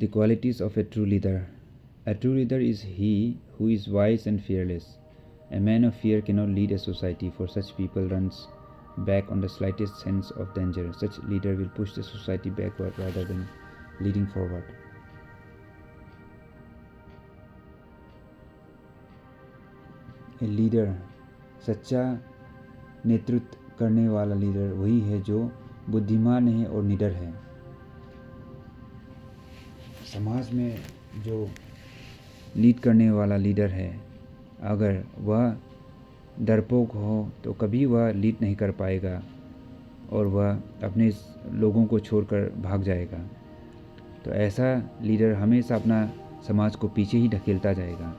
The qualities of a true leader. A true leader is he who is wise and fearless. A man of fear cannot lead a society, for such people runs back on the slightest sense of danger. Such leader will push the society backward rather than leading forward. A leader, सच्चा नेतृत्व करने वाला leader वही है जो बुद्धिमान है और निडर है। समाज में जो लीड करने वाला लीडर है, अगर वह डरपोक हो तो कभी वह लीड नहीं कर पाएगा और वह अपने लोगों को छोड़कर भाग जाएगा। तो ऐसा लीडर हमेशा अपना समाज को पीछे ही ढकेलता जाएगा।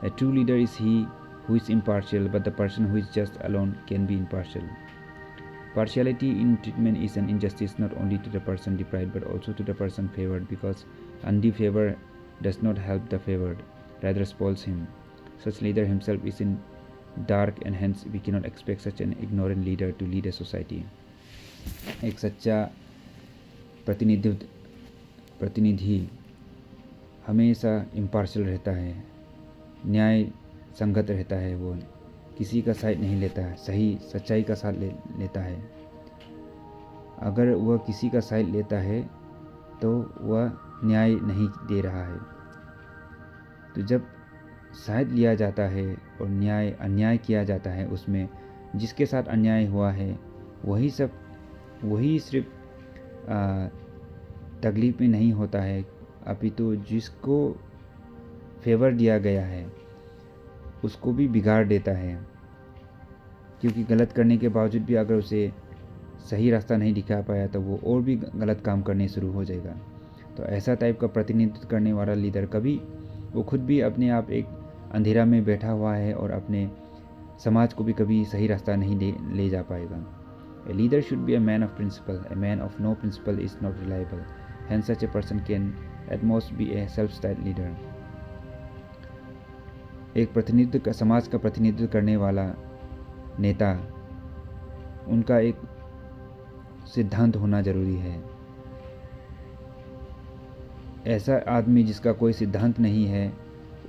A true leader is he who is impartial, but the person who is just alone can be impartial. Partiality in treatment is an injustice not only to the person deprived but also to the person favored, because undue favor does not help the favored, rather spoils him. Such leader himself is in dark and hence we cannot expect such an ignorant leader to lead a society. एक सच्चा प्रतिनिधि हमेशा impartial रहता है, न्याय संगत रहता है। वो किसी का साइड नहीं लेता है, सही सच्चाई का साथ लेता है। अगर वह किसी का साइड लेता है तो वह न्याय नहीं दे रहा है। तो जब साइड लिया जाता है और अन्याय किया जाता है, उसमें जिसके साथ अन्याय हुआ है वही सिर्फ तकलीफ में नहीं होता है, अपितु जिसको फेवर दिया गया है उसको भी बिगाड़ देता है, क्योंकि गलत करने के बावजूद भी अगर उसे सही रास्ता नहीं दिखा पाया तो वो और भी गलत काम करने शुरू हो जाएगा। तो ऐसा टाइप का प्रतिनिधित्व करने वाला लीडर कभी वो खुद भी अपने आप एक अंधेरा में बैठा हुआ है और अपने समाज को भी कभी सही रास्ता नहीं ले जा पाएगा। A leader should be a man of principle. A man of no principle is not reliable. Hence such a person can at most be a self-styled leader. एक समाज का प्रतिनिधित्व करने वाला नेता, उनका एक सिद्धांत होना जरूरी है। ऐसा आदमी जिसका कोई सिद्धांत नहीं है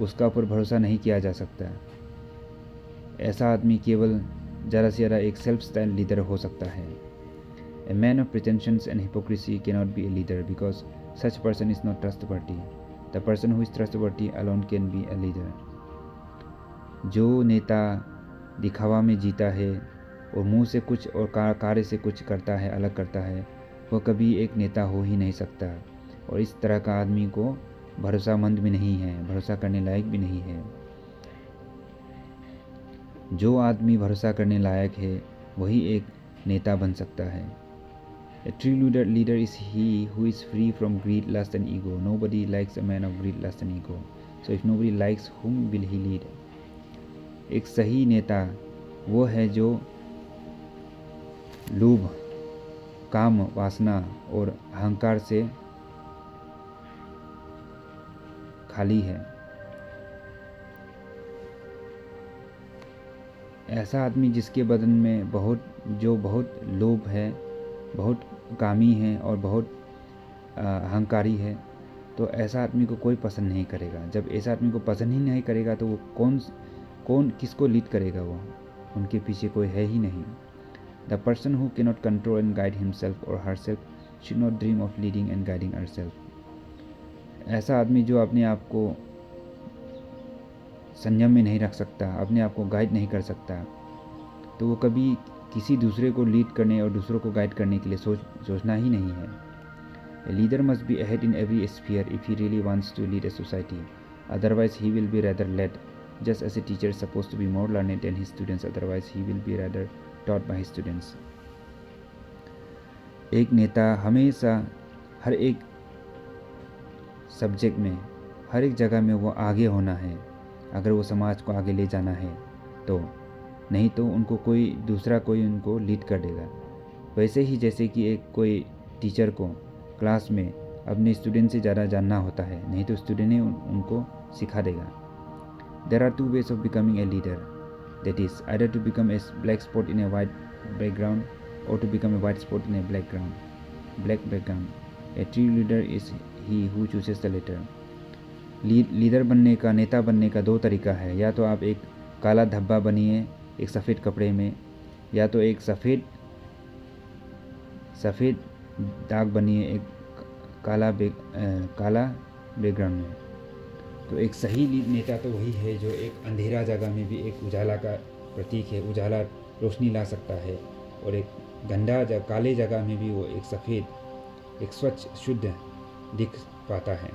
उसका ऊपर भरोसा नहीं किया जा सकता। ऐसा आदमी केवल ज़्यादा से ज़्यादा एक सेल्फ स्टाइल लीडर हो सकता है। A man of pretensions and hypocrisy cannot be a leader because such person is not trustworthy. The person who is trustworthy alone can be a leader. जो नेता दिखावा में जीता है और मुंह से कुछ और कार्य से कुछ करता है, अलग करता है, वह कभी एक नेता हो ही नहीं सकता। और इस तरह का आदमी को भरोसामंद भी नहीं है, भरोसा करने लायक भी नहीं है। जो आदमी भरोसा करने लायक है वही एक नेता बन सकता है। A true leader is he who is free from greed, lust and ego. Nobody likes a man of greed, lust and ego. So if nobody likes, whom will he lead? एक सही नेता वो है जो लोभ, काम, वासना और अहंकार से खाली है। ऐसा आदमी जिसके बदन में बहुत लोभ है, बहुत कामी है और बहुत अहंकारी है, तो ऐसा आदमी को कोई पसंद नहीं करेगा। जब ऐसा आदमी को पसंद ही नहीं करेगा तो वो कौन किसको लीड करेगा? वो उनके पीछे कोई है ही नहीं। The person who cannot control and guide himself और herself should not dream of leading and guiding herself. ऐसा आदमी जो अपने आप को संयम में नहीं रख सकता, अपने आप को गाइड नहीं कर सकता, तो वो कभी किसी दूसरे को लीड करने और दूसरों को गाइड करने के लिए सोचना ही नहीं है। A leader must be ahead in every sphere if he really wants to lead a society. Otherwise he will be rather led, just as a teacher is supposed to be more learned than his students. Otherwise he will be rather taught by his students. एक नेता हमेशा हर एक subject में, हर एक जगह में वो आगे होना है अगर वो समाज को आगे ले जाना है तो, नहीं तो उनको कोई उनको लीड कर देगा। वैसे ही जैसे कि एक कोई टीचर को क्लास में अपने स्टूडेंट से ज़्यादा जानना होता है, नहीं तो स्टूडेंट ही उनको सिखा देगा। There are two ways of becoming a leader. That is, either to become a black spot in a white background or to become a white spot in a black background. A true leader is he who chooses the letter. Leader बनने का, नेता बनने का दो तरीका है। या तो आप एक काला धब्बा बनिए एक सफ़ेद कपड़े में, या तो एक सफ़ेद दाग बनिए एक काला बैकग्राउंड में। तो एक सही नेता तो वही है जो एक अंधेरा जगह में भी एक उजाला का प्रतीक है, उजाला रोशनी ला सकता है, और एक काले जगह में भी वो एक सफ़ेद, एक स्वच्छ, शुद्ध दिख पाता है।